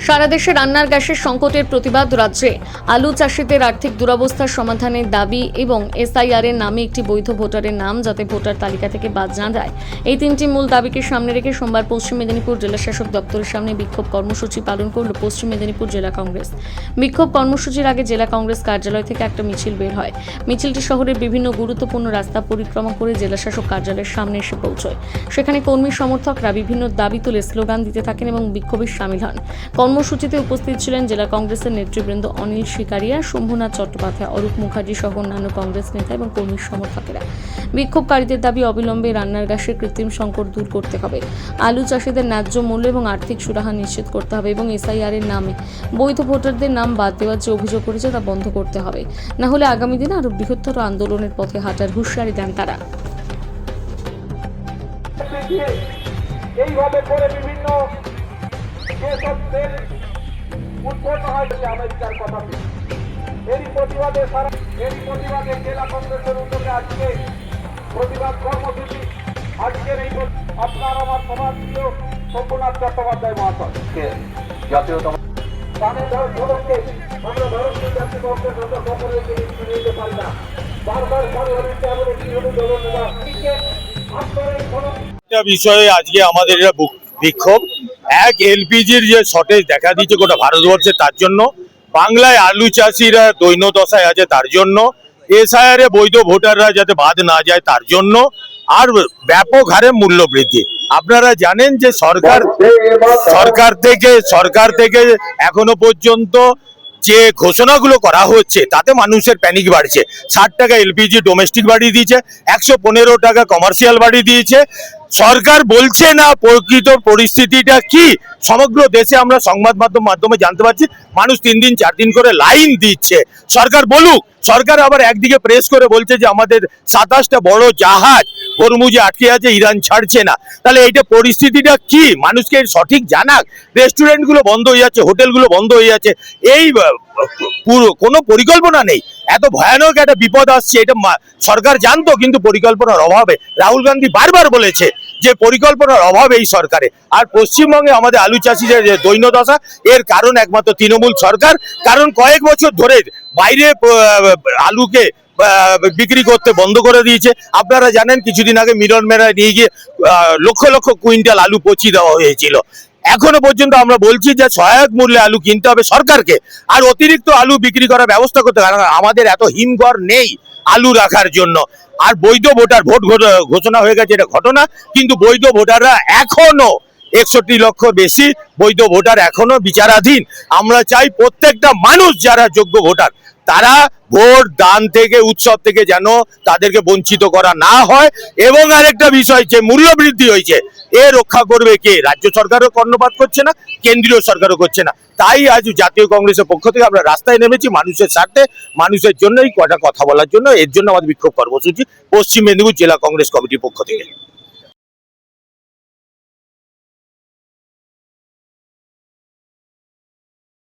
সারা দেশে রান্নার গ্যাসের সংকটের প্রতিবাদ রাজ্যে আলু চাষিদের আর্থিক দুরবস্থার সমাধানের দাবি এবং এসআইআর এর নামে একটি বৈধ ভোটারের নাম যাতে ভোটার তালিকা থেকে বাদ না যায়, এই তিনটি মূল দাবিকে সামনে রেখে সোমবার পশ্চিম মেদিনীপুর জেলা শাসক দপ্তরের সামনে বিক্ষোভ কর্মসূচি পালন করল পশ্চিম মেদিনীপুর জেলা কংগ্রেস। বিক্ষোভ কর্মসূচির আগে জেলা কংগ্রেস কার্যালয় থেকে একটা মিছিল বের হয়। মিছিলটি শহরের বিভিন্ন গুরুত্বপূর্ণ রাস্তা পরিক্রমা করে জেলা শাসক কার্যালয়ের সামনে এসে পৌঁছয়। সেখানে কর্মী সমর্থকরা বিভিন্ন দাবি তুলে স্লোগান দিতে থাকেন এবং বিক্ষোভে সামিল হন। কর্মসূচিতে উপস্থিত ছিলেন জেলা কংগ্রেসের নেতৃবৃন্দ অনিল শিকারিয়া, শম্ভুনাথ চট্টোপাধ্যায়, অরূপ মুখার্জি সহ অন্যান্য কংগ্রেস নেতা এবং কর্মী সমর্থকেরা। বিক্ষোভকারীদের দাবি অবিলম্বে রান্নার গ্যাসের কৃত্রিম সংকট দূর করতে হবে, আলু চাষিদের ন্যায্য মূল্য এবং আর্থিক সুরাহা নিশ্চিত করতে হবে এবং এসআইআর এর নামে বৈধ ভোটারদের নাম বাদ দেওয়ার যে অভিযোগ করেছে তা বন্ধ করতে হবে, না হলে আগামী দিনে আরও বৃহত্তর আন্দোলনের পথে হাঁটার হুঁশিয়ারি দেন তারা। এইভাবে করে বিভিন্ন যেসব তেল উৎপন্ন হয় আমেরিকার কথা এরই প্রতিবাদে জেলা কংগ্রেসের উদ্যোগে আজকে প্রতিবাদ কর্মসূচি। আজকের এই আপনার আমার সমাজপ্রিয় শম্ভুনাথ চট্টোপাধ্যায় মহাশয় জাতীয়তম ধরনকে আমরা ভারতীয় জাতীয় কংগ্রেস কখনোই নিতে পারি না। বারবার পার্লামেন্টে এমন একটি ধরন বিষয়ে আজকে আমাদের বিক্ষোভ এক এলপিজির যে শর্টেজ দেখা দিচ্ছে গোটা ভারতবর্ষে, তার জন্য বাংলায় আলু চাষিরা দৈন্যদশায় আছে তার জন্য, এসআইআর এ বৈধ ভোটাররা যাতে বাদ না যায় তার জন্য, আর ব্যাপক হারে মূল্য বৃদ্ধি। আপনারা জানেন যে সরকার থেকে এখনো পর্যন্ত যে ঘোষণাগুলো করা হচ্ছে তাতে মানুষের প্যানিক বাড়ছে। 60 টাকা এলপিজি ডোমেস্টিক বাড়িয়ে দিয়েছে, 115 টাকা কমার্শিয়াল বাড়িয়ে দিয়েছে। সরকার বলছে না প্রকৃত পরিস্থিতিটা কি। সমগ্র দেশে আমরা সংবাদ মাধ্যমে জানতে পারছি মানুষ 3 দিন 4 দিন করে লাইন দিচ্ছে। সরকার বলুক। সরকার আবার একদিকে প্রেস করে বলছে যে আমাদের 27টা বড় জাহাজ হরমুজে আটকে আছে, ইরান ছাড়ছে না। তাহলে এইটা পরিস্থিতিটা কি মানুষকে সঠিক জানাক। রেস্টুরেন্টগুলো বন্ধ হয়ে যাচ্ছে, হোটেলগুলো বন্ধ হয়ে যাচ্ছে, এই পুরো কোনো পরিকল্পনা নেই। এত ভয়ানক একটা বিপদ আসছে এটা সরকার জানতো, কিন্তু পরিকল্পনার অভাবে রাহুল গান্ধী বারবার বলেছে যে পরিকল্পনার অভাব এই সরকারে। আর পশ্চিমবঙ্গে আমাদের আলু চাষিদের যে দৈন্যদশা এর কারণ একমাত্র তৃণমূল সরকার। কারণ কয়েক বছর ধরে বাইরে আলুকে বিক্রি করতে বন্ধ করে দিয়েছে। আপনারা জানেন কিছুদিন আগে মিলন মেলায় নিয়ে গিয়ে লক্ষ লক্ষ কুইন্টাল আলু পচিয়ে দেওয়া হয়েছিল। এখনো পর্যন্ত আমরা বলছি যে সহায়ক মূল্যে আলু কিনতে হবে সরকারকে, আর অতিরিক্ত আলু বিক্রি করার ব্যবস্থা করতে হবে। কারণ আমাদের এত হিমঘর নেই আলু রাখার জন্য। আর বৈধ ভোটার ভোট ঘোষণা হয়ে গেছে এটা ঘটনা, কিন্তু বৈধ ভোটাররা এখনো 61 লক্ষ বেশি বৈধ ভোটার এখনো বিচারাধীন। আমরা চাই প্রত্যেকটা মানুষ যারা যোগ্য ভোটার তারা ভোট দান থেকে উৎসব থেকে যেন তাদেরকে বঞ্চিত করা না হয়। এবং আরেকটা বিষয় যে মূল্য বৃদ্ধি হয়েছে এ রক্ষা করবে কে? রাজ্য সরকারও কর্ণপাত করছে না, কেন্দ্রীয় সরকারও করছে না। তাই আজ জাতীয় কংগ্রেসের পক্ষ থেকে আমরা রাস্তায় নেমেছি মানুষের স্বার্থে, মানুষের জন্যই কটা কথা বলার জন্য। এর জন্য আমাদের বিক্ষোভ কর্মসূচি পশ্চিম মেদিনীপুর জেলা কংগ্রেস কমিটির পক্ষ থেকে।